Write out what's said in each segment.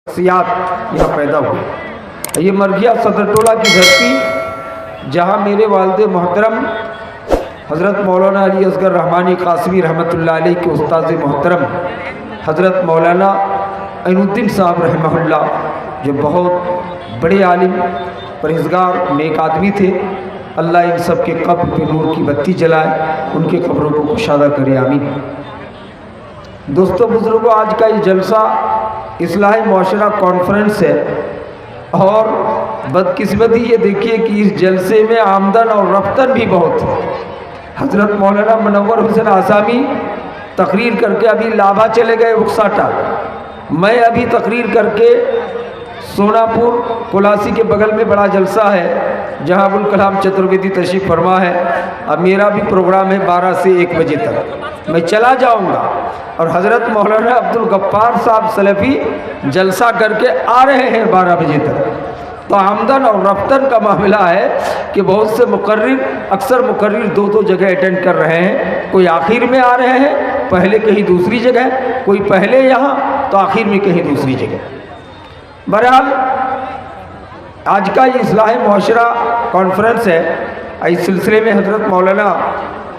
شخصیات یہاں پیدا ہوئی۔ یہ مرگیا صدر ٹولہ کی دھرتی جہاں میرے والد محترم حضرت مولانا علی اصغر رحمانی قاسمی رحمۃ اللہ علیہ کے استاذ محترم حضرت مولانا عین الدین صاحب رحمہ اللہ، جو بہت بڑے عالم پرہیزگار نیک آدمی تھے، اللہ ان سب کے قبر پہ نور کی بتی جلائے، ان کے قبروں کو کشادہ کرے، آمین۔ دوستو بزرگوں، آج کا یہ جلسہ اصلاح معاشرہ کانفرنس ہے، اور بدقسمتی یہ دیکھیے کہ اس جلسے میں آمدن اور رفتن بھی بہت ہے۔ حضرت مولانا منور حسین آسامی تقریر کر کے ابھی لابھا چلے گئے اکساٹا، میں ابھی تقریر کر کے سوناپور کولاسی کے بغل میں بڑا جلسہ ہے جہاں ابوالکلام چترویدی تشریف فرما ہے، اب میرا بھی پروگرام ہے 12 سے 1 بجے تک، میں چلا جاؤں گا، اور حضرت مولانا عبدالغفار صاحب سلفی جلسہ کر کے آ رہے ہیں 12 بجے تک۔ تو آمدن اور رفتن کا معاملہ ہے کہ بہت سے مقرر، اکثر مقرر دو جگہ اٹینڈ کر رہے ہیں، کوئی آخر میں آ رہے ہیں، پہلے کہیں دوسری جگہ، کوئی پہلے یہاں تو آخر میں کہیں دوسری جگہ۔ بہرحال آج کا یہ اصلاح معاشرہ کانفرنس ہے، اس سلسلے میں حضرت مولانا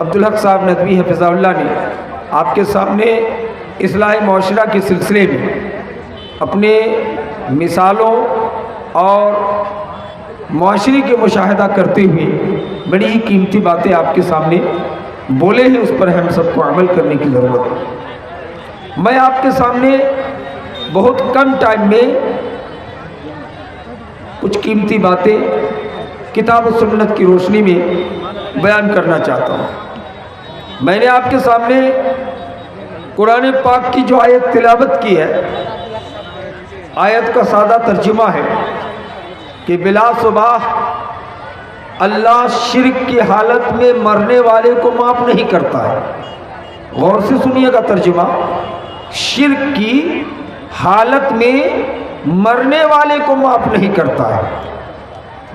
عبدالحق صاحب ندوی حفظہ اللہ نے آپ کے سامنے اصلاح معاشرہ کے سلسلے میں اپنے مثالوں اور معاشرے کے مشاہدہ کرتے ہوئے بڑی ہی قیمتی باتیں آپ کے سامنے بولے ہیں، اس پر ہم سب کو عمل کرنے کی ضرورت ہے۔ میں آپ کے سامنے بہت کم ٹائم میں کچھ قیمتی باتیں کتاب و سنت کی روشنی میں بیان کرنا چاہتا ہوں۔ میں نے آپ کے سامنے قرآن پاک کی جو آیت تلاوت کی ہے، آیت کا سادہ ترجمہ ہے کہ بلا صبح اللہ شرک کی حالت میں مرنے والے کو معاف نہیں کرتا ہے۔ غور سے سنیے گا ترجمہ، شرک کی حالت میں مرنے والے کو معاف نہیں کرتا ہے۔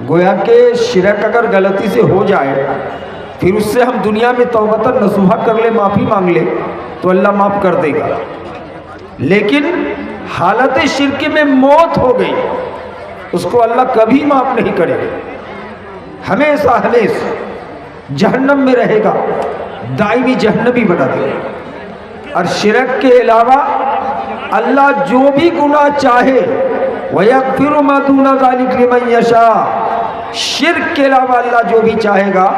گویا کہ شرک اگر غلطی سے ہو جائے، پھر اس سے ہم دنیا میں توبۃ نصوحہ کر لیں، معافی مانگ لیں، تو اللہ معاف کر دے گا، لیکن حالت شرک میں موت ہو گئی، اس کو اللہ کبھی معاف نہیں کرے گا، ہمیشہ ہمیشہ جہنم میں رہے گا، دائمی جہنمی بنا دے گا۔ اور شرک کے علاوہ اللہ جو بھی گناہ چاہے وَيَغْفِرُ مَا دُونَ ذَلِكَ لِمَن يَشَاءُ، شرک کے علاوہ اللہ جو بھی چاہے گا،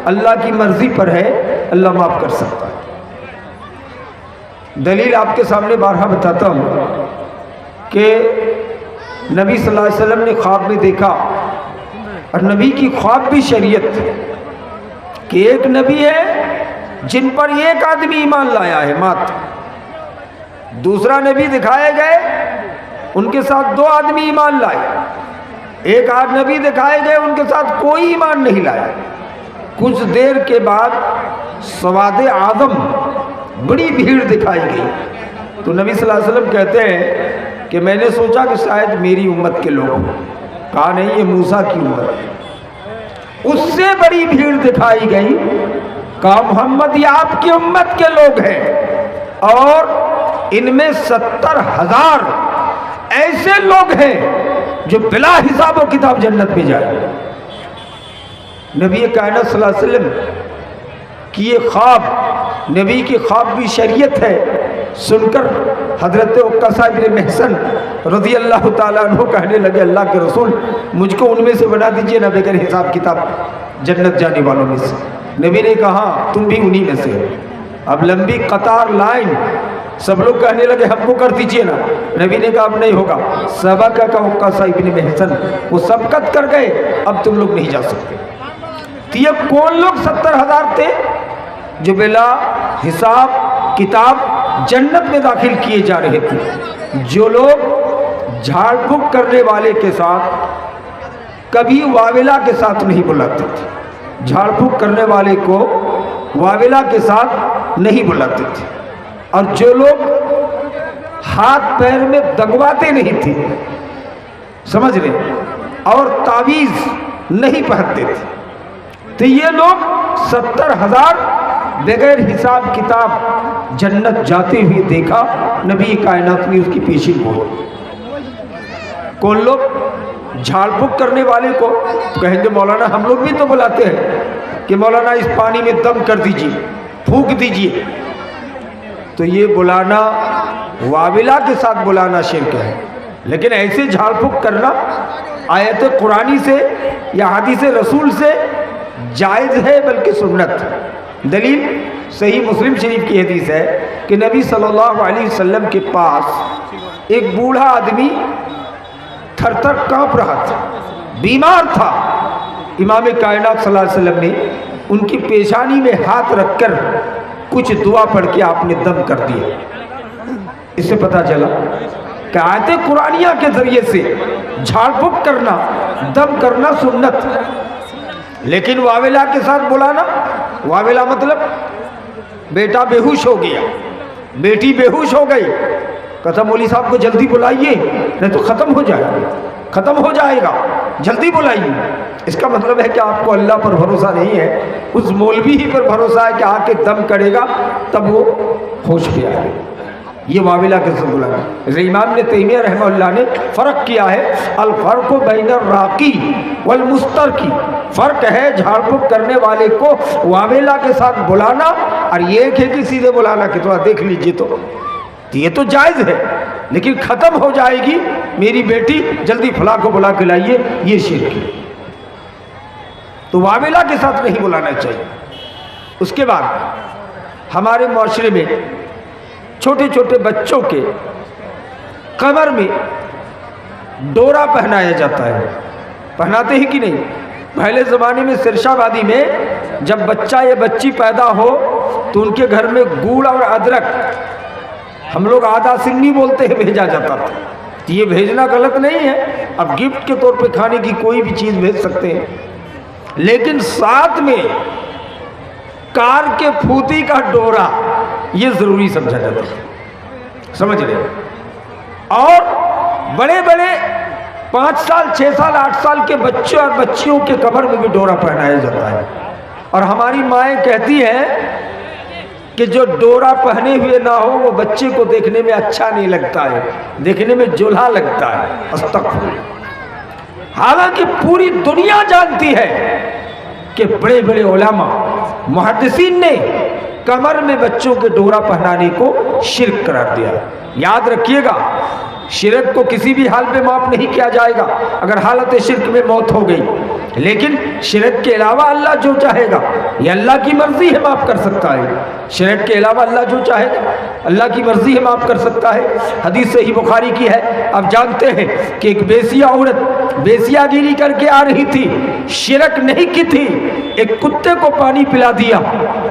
اللہ کی مرضی پر ہے، اللہ معاف کر سکتا ہے۔ دلیل آپ کے سامنے بارہا بتاتا ہوں کہ نبی صلی اللہ علیہ وسلم نے خواب میں دیکھا، اور نبی کی خواب بھی شریعت تھی کہ ایک نبی ہے جن پر ایک آدمی ایمان لایا ہے مات، دوسرا نبی دکھائے گئے ان کے ساتھ 2 آدمی ایمان لائے، ایک آدھ نبی دکھائے گئے ان کے ساتھ کوئی ایمان نہیں لایا۔ کچھ دیر کے بعد سواد اعظم بڑی بھیڑ دکھائی گئی، تو نبی صلی اللہ علیہ وسلم کہتے ہیں کہ میں نے سوچا کہ شاید میری امت کے لوگ ہوں، کہا نہیں، یہ موسیٰ کی امت ہے۔ اس سے بڑی بھیڑ دکھائی گئی، کہا محمد یہ آپ کی امت کے لوگ ہیں، اور ان میں 70,000 ایسے لوگ ہیں جو بلا حساب و کتاب جنت میں جائیں۔ نبی کائنات صلی اللہ علیہ وسلم کی یہ خواب، نبی کی خواب بھی شریعت ہے، سن کر حضرت عکاشہ ابن محصن رضی اللہ تعالیٰ عنہ کہنے لگے اللہ کے رسول مجھ کو ان میں سے بنا دیجئے نا، بغیر حساب کتاب جنت جانے والوں میں سے۔ نبی نے کہا تم بھی انہی میں سے۔ اب لمبی قطار لائن، سب لوگ کہنے لگے ہم کو کر دیجئے نا، نبی نے کہا اب نہیں ہوگا، سبق کا عکاشہ ابن محصن وہ سبقت کر گئے، اب تم لوگ نہیں جا سکتے۔ تو یہ کون لوگ 70,000 تھے جو بلا حساب کتاب جنت میں داخل کیے جا رہے تھے؟ جو لوگ جھاڑ پھونک کرنے والے کے ساتھ کبھی واویلا کے ساتھ نہیں بلاتے تھے، جھاڑ پھونک کرنے والے کو واویلا کے ساتھ نہیں بلاتے تھے، اور جو لوگ ہاتھ پیر میں دگواتے نہیں تھے، سمجھ رہے، اور تعویذ نہیں پہنتے تھے، تو یہ لوگ 70,000 بغیر حساب کتاب جنت جاتے ہوئے دیکھا، نبی کائنات نے اس کی پیشین بولی۔ کون لوگ؟ جھاڑ پھونک کرنے والے کو کہیں گے مولانا ہم لوگ بھی تو بلاتے ہیں کہ مولانا اس پانی میں دم کر دیجیے، پھونک دیجیے، تو یہ بلانا واویلا کے ساتھ بلانا شرک ہے۔ لیکن ایسے جھاڑ پھونک کرنا آیت قرآنی سے یا حدیث رسول سے جائز ہے، بلکہ سنت۔ دلیل صحیح مسلم شریف کی حدیث ہے کہ نبی صلی اللہ علیہ وسلم کے پاس ایک بوڑھا آدمی تھر تھر کانپ رہا تھا، بیمار تھا۔ امام کائنات صلی اللہ علیہ وسلم نے ان کی پیشانی میں ہاتھ رکھ کر کچھ دعا پڑھ کے آپ نے دم کر دیا۔ اس سے پتہ چلا کہ آیت قرآنیہ کے ذریعے سے جھاڑ پھونک کرنا، دم کرنا سنت۔ لیکن واویلا کے ساتھ بلانا، واویلا مطلب بیٹا بے ہوش ہو گیا، بیٹی بے ہوش ہو گئی، کہتا مولوی صاحب کو جلدی بلائیے نہیں تو ختم ہو جائے گا، ختم ہو جائے گا، جلدی بلائیے۔ اس کا مطلب ہے کہ آپ کو اللہ پر بھروسہ نہیں ہے، اس مولوی ہی پر بھروسہ ہے کہ آ کے دم کرے گا تب وہ ہوش پہ آئے۔ یہ واویلا کے ساتھ بلانا۔ امام ابن تیمیہ رحمہ اللہ نے فرق کیا ہے، الفرق بین الراقی والمسترقی، فرق ہے جھاڑ پھونک کرنے والے کو واویلا کے ساتھ بلانا اور یہ کہ سیدھے بلانا کہ تھوڑا دیکھ لیجیے، تو یہ تو جائز ہے، لیکن ختم ہو جائے گی میری بیٹی، جلدی فلاں کو بلا کے لائیے، یہ شرک ہے۔ تو واویلا کے ساتھ نہیں بلانا چاہیے۔ اس کے بعد ہمارے معاشرے میں چھوٹے چھوٹے بچوں کے کمر میں ڈورا پہنایا جاتا ہے، پہناتے ہی کہ نہیں؟ پہلے زمانے میں سرشا بادی میں جب بچہ یا بچی پیدا ہو تو ان کے گھر میں گڑ اور ادرک، ہم لوگ آدھا سنی بولتے ہیں، بھیجا جاتا تھا۔ یہ بھیجنا غلط نہیں ہے، اب گفٹ کے طور پہ کھانے کی کوئی بھی چیز بھیج سکتے ہیں، لیکن ساتھ میں کار کے پھوتی کا ڈورا یہ ضروری سمجھا جاتا ہے، سمجھ رہے؟ اور بڑے بڑے 5 سال 6 سال 8 سال کے بچے اور بچیوں کے کمر میں بھی ڈورا پہنایا جاتا ہے، اور ہماری مائیں کہتی ہیں کہ جو ڈورا پہنے ہوئے نہ ہو وہ بچے کو دیکھنے میں اچھا نہیں لگتا ہے، دیکھنے میں جولہا لگتا ہے۔ استغفر اللہ۔ حالانکہ پوری دنیا جانتی ہے کہ بڑے بڑے علماء محدثین نے کمر میں بچوں کے ڈورا پہنانے کو شرک قرار دیا۔ یاد رکھیے گا، شرک کو کسی بھی حال پہ معاف نہیں کیا جائے گا اگر حالت شرک میں موت ہو گئی، لیکن شرک کے علاوہ اللہ جو چاہے گا یہ اللہ کی مرضی ہے معاف کر سکتا ہے۔ شرک کے علاوہ اللہ جو چاہے گا اللہ کی مرضی ہے معاف کر سکتا ہے۔ حدیث صحیح بخاری کی ہے، آپ جانتے ہیں کہ ایک بیسیہ عورت بیسیہ گیری کر کے آ رہی تھی، شرک نہیں کی تھی، ایک کتے کو پانی پلا دیا،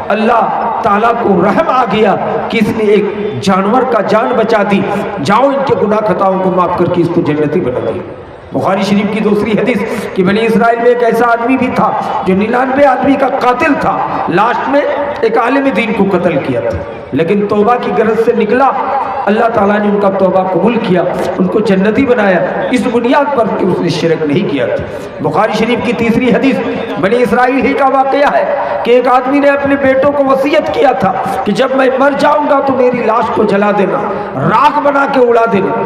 اللہ تعالیٰ کو رحم آ گیا کہ اس نے ایک جانور کا جان بچا دی، جاؤ ان کے گناہ خطاؤں کو معاف کر کے اس کو جنتی بنا دیا۔ بخاری شریف کی دوسری حدیث کہ بنی اسرائیل میں ایک ایسا آدمی بھی تھا جو 99 آدمی کا قاتل تھا، لاسٹ میں ایک عالم دین کو قتل کیا تھا، لیکن توبہ کی غرض سے نکلا، اللہ تعالیٰ نے ان کا توبہ قبول کیا، ان کو جنتی بنایا، اس بنیاد پر کہ اس نے شرک نہیں کیا تھا۔ بخاری شریف کی تیسری حدیث بنی اسرائیل ہی کا واقعہ ہے کہ ایک آدمی نے اپنے بیٹوں کو وصیت کیا تھا کہ جب میں مر جاؤں گا تو میری لاش کو جلا دینا، راکھ بنا کے اڑا دینا۔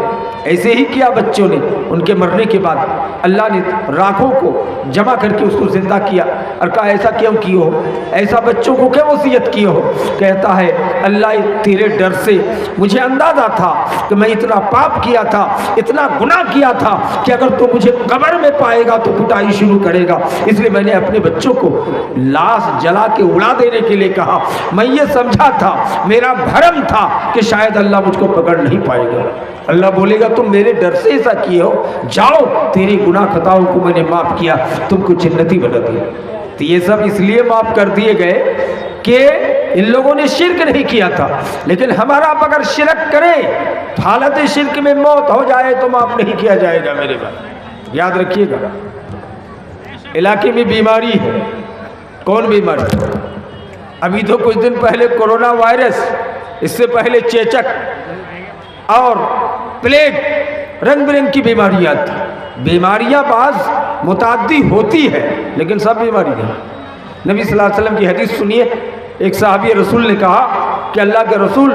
ایسے ہی کیا بچوں نے، ان کے مرنے کے بعد اللہ نے راکھوں کو جمع کر کے اس کو زندہ کیا اور کہا ایسا کیوں کیے ہو، ایسا بچوں کو کیوں وصیت کیے ہو؟ کہتا ہے اللہ تیرے ڈر سے مجھے اندازہ تھا کہ میں اتنا پاپ کیا تھا، اتنا گناہ کیا تھا کہ اگر تو مجھے قبر میں پائے گا تو پٹائی شروع کرے گا، اس لیے میں نے اپنے بچوں کو لاش جلا کے اڑا دینے کے لیے کہا۔ میں یہ سمجھا تھا، میرا بھرم تھا کہ شاید اللہ مجھ کو پکڑ نہیں پائے گا۔ اللہ بولے گا تم میرے ڈر سے ایسا کیے ہو، جاؤ تیری گناہ خطاؤں کو میں نے معاف کیا، تم کو جنتی بنا دیا۔ تو یہ سب اس لیے معاف کر دیے گئے کہ ان لوگوں نے شرک نہیں کیا تھا، لیکن ہمارا اب اگر شرک کرے حالت شرک میں موت ہو جائے تو معاف نہیں کیا جائے گا۔ میرے بھائی یاد رکھیے گا، علاقے میں بیماری ہے، کون بیماری؟ ابھی تو کچھ دن پہلے کورونا وائرس، اس سے پہلے چیچک اور پلیگ، رنگ برنگ کی بیماریاں تھیں۔ بیماریاں بعض متعدی ہوتی ہے لیکن سب بیماری نہیں۔ نبی صلی اللہ علیہ وسلم کی حدیث سنیے، ایک صحابی رسول نے کہا کہ اللہ کے رسول،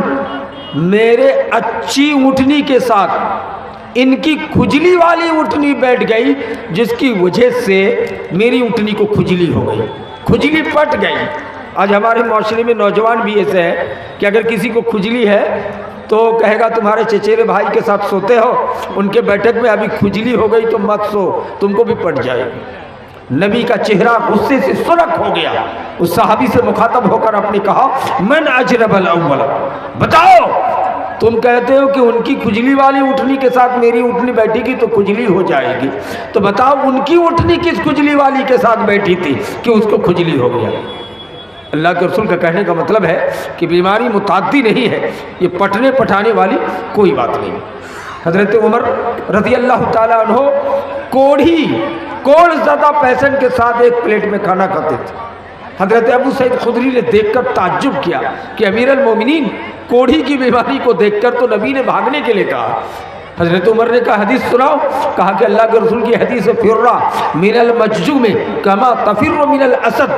میرے اچھی اونٹنی کے ساتھ ان کی کھجلی والی اٹھنی بیٹھ گئی جس کی وجہ سے میری اٹھنی کو کھجلی ہو گئی، کھجلی پٹ گئی۔ آج ہمارے معاشرے میں نوجوان بھی ایسے ہیں کہ اگر کسی کو کھجلی ہے تو کہے گا تمہارے چچیرے بھائی کے ساتھ سوتے ہو، ان کے بیٹھک میں ابھی کھجلی ہو گئی تو مت سو، تم کو بھی پٹ جائے گی۔ نبی کا چہرہ غصے سے سرخ ہو گیا۔ اس صحابی سے مخاطب ہو کر آپ نے کہا من اجرب الاول، بتاؤ تم کہتے ہو کہ ان کی کھجلی والی اٹھنی کے ساتھ میری اٹھنی بیٹھی گی تو کھجلی ہو جائے گی، تو بتاؤ ان کی اٹھنی کس کھجلی والی کے ساتھ بیٹھی تھی کہ اس کو کھجلی ہو گیا؟ اللہ کے رسول کا کہنے کا مطلب ہے کہ بیماری متعدی نہیں ہے، یہ پٹنے پٹھانے والی کوئی بات نہیں۔ حضرت عمر رضی اللہ تعالیٰ عنہ کوڑ زدہ پیشنٹ کے ساتھ ایک پلیٹ میں کھانا کھاتے تھے۔ حضرت ابو سعید خدری نے دیکھ کر تعجب کیا کہ امیر المومنین کوڑھی کی بیماری کو دیکھ کر تو نبی نے بھاگنے کے لیے کہا۔ حضرت عمر نے کہا حدیث سناؤ، کہا کہ اللہ کے رسول کی حدیث فرّا من المجذوم کما تفر من الاسد،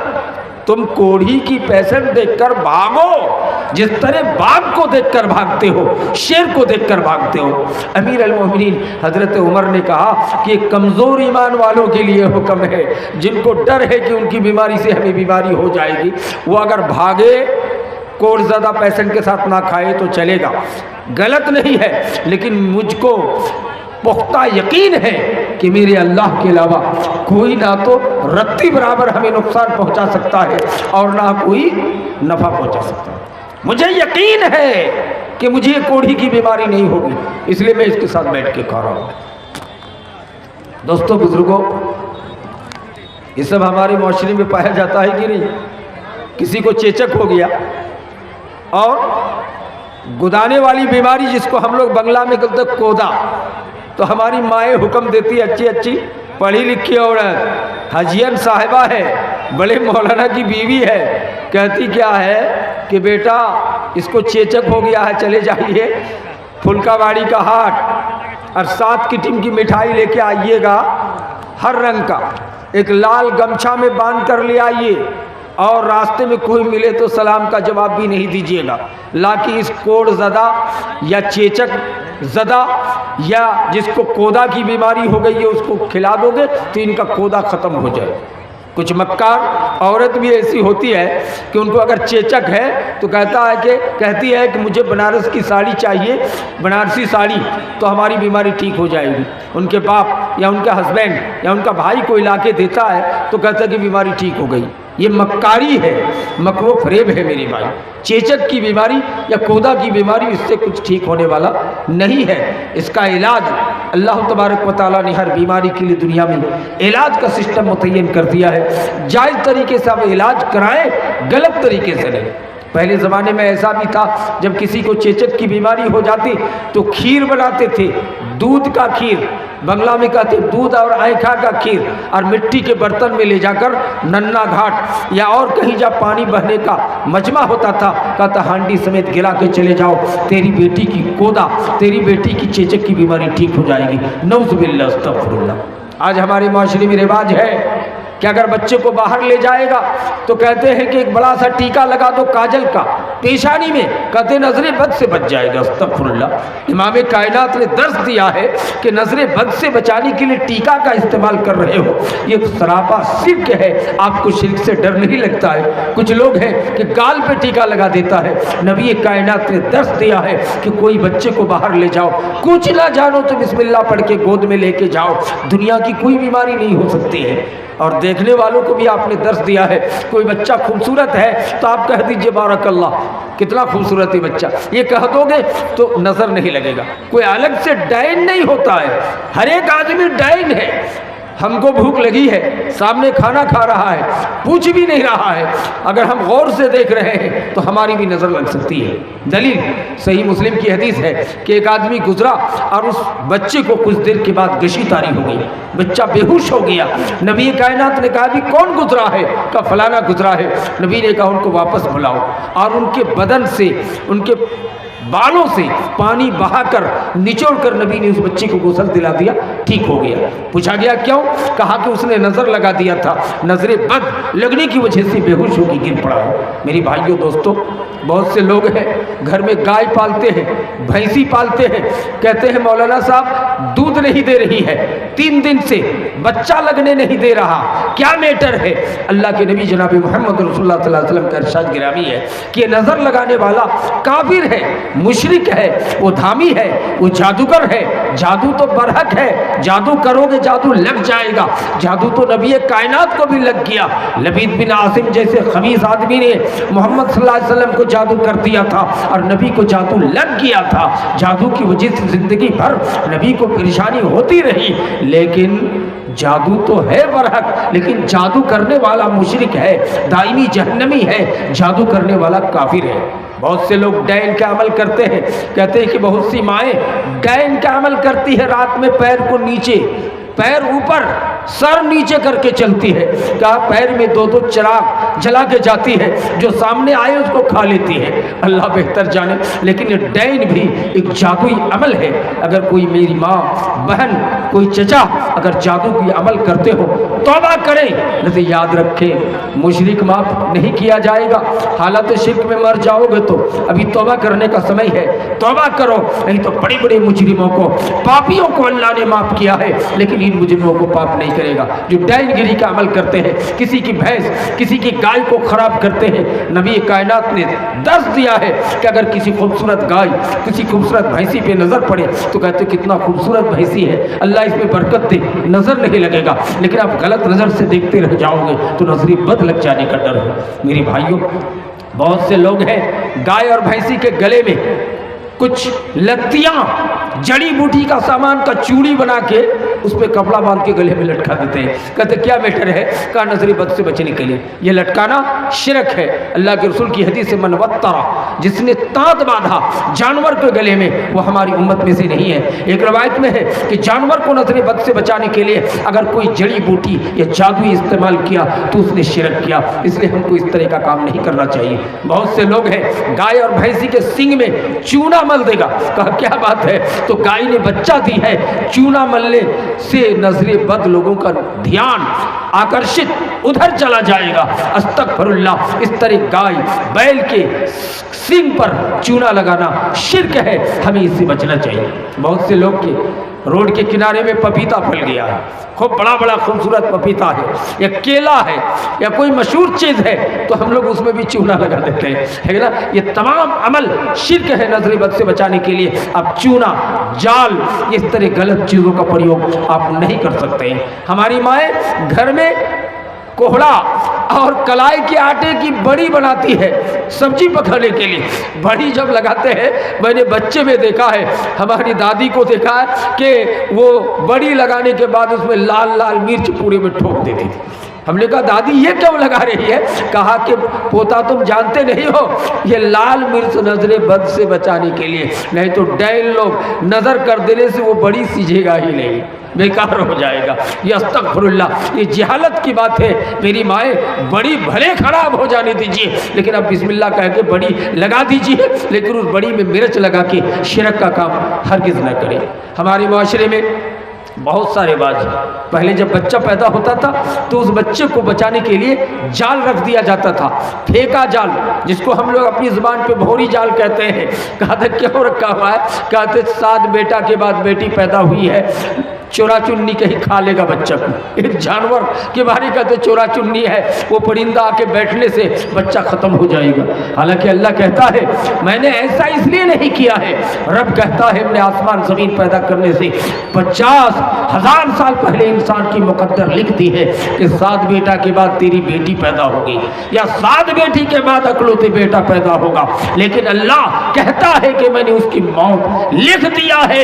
تم کوڑھی کی پیشنٹ دیکھ کر بھاگو جس طرح باغ کو دیکھ کر بھاگتے ہو، شیر کو دیکھ کر بھاگتے ہو۔ امیر المومنین حضرت عمر نے کہا کہ کمزور ایمان والوں کے لیے حکم ہے، جن کو ڈر ہے کہ ان کی بیماری سے ہمیں بیماری ہو جائے گی، وہ اگر بھاگے کوڑ زدہ پیشنٹ کے ساتھ نہ کھائے تو چلے گا، غلط نہیں ہے، لیکن مجھ کو پختہ یقین ہے کہ میرے اللہ کے علاوہ کوئی نہ تو رتی برابر ہمیں نقصان پہنچا سکتا ہے اور نہ کوئی نفع پہنچا سکتا ہے۔ مجھے یقین ہے کہ مجھے کوڑھی کی بیماری نہیں ہوگی، اس لیے میں اس کے ساتھ بیٹھ کے کھا رہا ہوں۔ دوستوں بزرگوں، یہ سب ہمارے معاشرے میں پایا جاتا ہے کہ نہیں؟ کسی کو چیچک ہو گیا اور گدانے والی بیماری جس کو ہم لوگ بنگلہ میں کہتے ہیں کودا، تو ہماری مائیں حکم دیتی اچھی اچھی پڑھی لکھی عورت حجین صاحبہ ہے، بڑے مولانا کی بیوی ہے، کہتی کیا ہے کہ بیٹا اس کو چیچک ہو گیا ہے، چلے جائیے پھلکا واڑی کا ہاٹ اور 7 قسم کی مٹھائی لے کے آئیے گا، ہر رنگ کا، ایک لال گمچھا میں باندھ کر لے آئیے، اور راستے میں کوئی ملے تو سلام کا جواب بھی نہیں دیجیے گا، لا کہ اس کوڑ زدہ یا چیچک زدہ یا جس کو کودا کی بیماری ہو گئی ہے اس کو کھلا دو گے تو ان کا کودا ختم ہو جائے۔ کچھ مکار عورت بھی ایسی ہوتی ہے کہ ان کو اگر چیچک ہے تو کہتی ہے کہ مجھے بنارس کی ساڑی چاہیے، بنارسی ساڑی، تو ہماری بیماری ٹھیک ہو جائے گی۔ ان کے باپ یا ان کا ہسبینڈ یا ان کا بھائی کوئی لا کے دیتا ہے تو کہتا ہے کہ بیماری ٹھیک ہو گئی۔ یہ مکاری ہے، مکر و فریب ہے میری بھائی۔ چیچک کی بیماری یا کودا کی بیماری اس سے کچھ ٹھیک ہونے والا نہیں ہے۔ اس کا علاج اللہ تبارک و تعالیٰ نے ہر بیماری کے لیے دنیا میں علاج کا سسٹم متعین کر دیا ہے۔ جائز طریقے سے آپ علاج کرائیں، غلط طریقے سے نہیں۔ پہلے زمانے میں ایسا بھی تھا، جب کسی کو چیچک کی بیماری ہو جاتی تو کھیر بناتے تھے، دودھ کا کھیر، بنگلہ میں کہتے دودھ اور آئکھا کا کھیر، اور مٹی کے برتن میں لے جا کر ننا گھاٹ یا اور کہیں جا پانی بہنے کا مجمع ہوتا تھا، کہتا ہانڈی سمیت گرا کے چلے جاؤ، تیری بیٹی کی کودا، تیری بیٹی کی چیچک کی بیماری ٹھیک ہو جائے گی۔ نعوذ باللہ استغفر اللہ۔ آج ہمارے معاشرے میں رواج ہے کہ اگر بچے کو باہر لے جائے گا تو کہتے ہیں کہ ایک بڑا سا ٹیکا لگا دو کاجل کا پیشانی میں، کہتے نظر بد سے بچ جائے گا۔ استغفر اللہ۔ امام کائنات نے درس دیا ہے کہ نظر بد سے بچانے کے لیے ٹیکا کا استعمال کر رہے ہو، یہ سراپا شرک ہے۔ آپ کو شرک سے ڈر نہیں لگتا ہے؟ کچھ لوگ ہیں کہ گال پہ ٹیکا لگا دیتا ہے۔ نبی کائنات نے درس دیا ہے کہ کوئی بچے کو باہر لے جاؤ، کچھ نہ جانو تو بسم اللہ پڑھ کے گود میں لے کے جاؤ، دنیا کی کوئی بیماری نہیں ہو سکتی ہے۔ اور دیکھنے والوں کو بھی آپ نے درس دیا ہے، کوئی بچہ خوبصورت ہے تو آپ کہہ دیجئے بارک اللہ، کتنا خوبصورت ہے بچہ، یہ کہہ دو گے تو نظر نہیں لگے گا۔ کوئی الگ سے ڈائن نہیں ہوتا ہے، ہر ایک آدمی ڈائن ہے۔ ہم کو بھوک لگی ہے، سامنے کھانا کھا رہا ہے، پوچھ بھی نہیں رہا ہے، اگر ہم غور سے دیکھ رہے ہیں تو ہماری بھی نظر لگ سکتی ہے۔ دلیل صحیح مسلم کی حدیث ہے کہ ایک آدمی گزرا اور اس بچے کو کچھ دیر کے بعد گشی طاری ہو گئی، بچہ بے ہوش ہو گیا۔ نبی کائنات نے کہا بھی کون گزرا ہے؟ کہا فلانا گزرا ہے۔ نبی نے کہا ان کو واپس بلاؤ اور ان کے بدن سے، ان کے بالوں سے پانی بہا کر نچوڑ کر نبی نے اس بچے کو غسل دلا دیا، ٹھیک ہو گیا۔ پوچھا گیا کیوں؟ کہا کہ اس نے نظر لگا دیا تھا، نظر بد لگنے کی وجہ سے بے ہوش ہو کے گر پڑا ہے۔ میری بھائیوں دوستو، بہت سے لوگ ہیں گھر میں گائے پالتے ہیں، بھینسی پالتے ہیں، کہتے ہیں مولانا صاحب دودھ نہیں دے رہی ہے، 3 دن سے بچہ لگنے نہیں دے رہا، کیا میٹر ہے؟ اللہ کے نبی جناب محمد رسول اللہ صلی اللہ علیہ وسلم کا ارشاد گرامی ہے کہ نظر لگانے والا کافر ہے، مشرک ہے، وہ دھامی ہے، وہ جادوگر ہے۔ جادو تو برحق ہے، جادو کرو گے جادو لگ جائے گا۔ جادو تو نبی کائنات کو بھی لگ گیا۔ لبید بن عاصم جیسے خبیث آدمی نے محمد صلی اللہ علیہ وسلم کو جادو کر دیا تھا اور نبی کو جادو لگ گیا تھا۔ جادو کی وجہ سے زندگی بھر نبی کو پریشانی ہوتی رہی، لیکن جادو تو ہے برحق، لیکن جادو کرنے والا مشرک ہے، دائمی جہنمی ہے، جادو کرنے والا کافر ہے۔ بہت سے لوگ ڈین کا عمل کرتے ہیں، کہتے ہیں کہ بہت سی مائیں ڈین کا عمل کرتی ہے، رات میں پیر کو نیچے، پیر اوپر، سر نیچے کر کے چلتی ہے۔ کہا پیر میں 2 چراغ جلا کے جاتی ہے، جو سامنے آئے اس کو کھا لیتی ہے۔ اللہ بہتر جانے، لیکن یہ ڈین بھی ایک جادوئی عمل ہے۔ اگر کوئی میری ماں، بہن، کوئی چچا اگر جادو کی عمل کرتے ہو توبہ کریں، نہیں یاد رکھیں مشرک معاف نہیں کیا جائے گا۔ حالت شرک میں مر جاؤ گے تو ابھی توبہ کرنے کا سمے ہے، توبہ کرو، نہیں تو بڑے بڑے مجرموں کو، پاپیوں کو اللہ نے معاف کیا ہے، لیکن ان مجرموں کو پاپ نہیں کرے گا جو ڈین گری کا عمل کرتے ہیں، کسی کی بھینس، کسی کی گائے کو خراب کرتے ہیں۔ نبی کائنات نے درس دیا ہے کہ اگر کسی خوبصورت گائے، کسی خوبصورت بھینسی پہ نظر پڑے تو کہتے کتنا خوبصورت بھینسی ہے، اللہ اس میں برکت دے، نظر نہیں لگے گا، لیکن آپ غلط نظر سے دیکھتے رہ جاؤ گے تو نظری بد لگ جانے کا ڈر ہے۔ میری بھائیوں، بہت سے لوگ ہیں گائے اور بھینسی کے گلے میں کچھ لتیاں، جڑی بوٹی کا سامان کا چوڑی بنا کے اس پہ کپڑا باندھ کے گلے میں لٹکا دیتے ہیں، کہتے کیا میٹر ہے؟ کہا نظری بد سے بچنے کے لیے۔ یہ لٹکانا شرک ہے۔ اللہ کے رسول کی حدیث سے من وطرہ، جس نے تانت باندھا جانور کے گلے میں، وہ ہماری امت میں سے نہیں ہے۔ ایک روایت میں ہے کہ جانور کو نظر بد سے بچانے کے لیے اگر کوئی جڑی بوٹی یا جادوئی استعمال کیا تو اس نے شرک کیا، اس لیے ہم کو اس طرح کا کام نہیں کرنا چاہیے۔ بہت سے لوگ ہیں گائے اور بھینسی کے سنگ میں چونا مل دے گا، کہا کیا بات ہے؟ تو گائے نے بچہ دی ہے، چونا ملنے سے نظر بد لوگوں کا دھیان آکرشت ادھر چلا جائے گا۔ استغفر اللہ، اس طرح گائے بیل کے سنگ پر چونا لگانا شرک ہے، ہمیں اس سے بچنا چاہیے۔ بہت سے لوگ کے روڈ کے کنارے میں پپیتا پھل گیا ہے، خوب بڑا بڑا خوبصورت پپیتا ہے یا کیلا ہے یا کوئی مشہور چیز ہے، تو ہم لوگ اس میں بھی چونا لگا دیتے ہیں، ہے نا؟ یہ تمام عمل شرک ہے۔ نظر بد سے بچانے کے لیے آپ چونا، جال، اس طرح غلط چیزوں کا پریوگ آپ نہیں کر سکتے ہیں۔ ہماری مائیں گھر میں کوہڑا اور کلائی کے آٹے کی بڑی بناتی ہے سبزی پکانے کے لیے۔ بڑی جب لگاتے ہیں، میں نے بچے میں دیکھا ہے، ہماری دادی کو دیکھا ہے کہ وہ بڑی لگانے کے بعد اس میں لال لال مرچ پورے میں ٹھوک دیتی تھی۔ ہم نے کہا دادی یہ کیوں لگا رہی ہے؟ کہا کہ پوتا تم جانتے نہیں ہو، یہ لال مرچ نظر بد سے بچانے کے لیے، نہیں تو ڈین لوگ نظر کر دینے سے وہ بڑی سیجھے گا ہی نہیں، بیکار ہو جائے گا۔ یہ استغفر اللہ، یہ جہالت کی بات ہے۔ میری مائیں بڑی بھلے خراب ہو جانے دیجیے، لیکن اب بسم اللہ کہہ کے بڑی لگا دیجیے، لیکن اس بڑی میں مرچ لگا کے شرک کا کام ہرگز نہ کریں۔ ہمارے معاشرے میں بہت سارے باز، پہلے جب بچہ پیدا ہوتا تھا تو اس بچے کو بچانے کے لیے جال رکھ دیا جاتا تھا، پھینکا جال، جس کو ہم لوگ اپنی زبان پہ بھوری جال کہتے ہیں۔ کہا تھا کیوں رکھا ہوا ہے؟ کہتے 7 بیٹا کے بعد بیٹی پیدا ہوئی ہے، چورا چنی کہیں کھا لے گا بچہ کو۔ ایک جانور کے بارے کہتے چورا چنی ہے، وہ پرندہ آ کے بیٹھنے سے بچہ ختم ہو جائے گا۔ حالانکہ اللہ کہتا ہے میں نے ایسا اس لیے نہیں کیا ہے، رب کہتا ہے ہم نے آسمان زمین پیدا کرنے سے 50,000 سال پہلے انسان کی مقدر لکھ دی ہے کہ 7 بیٹا کے بعد تیری بیٹی پیدا ہوگی، یا 7 بیٹی کے بعد اکلوتے بیٹا پیدا ہوگا، لیکن اللہ کہتا ہے کہ میں نے اس کی موت لکھ دیا ہے،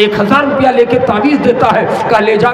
1000 روپیہ لے کے تعویذ دیتا ہے، کہا لے جا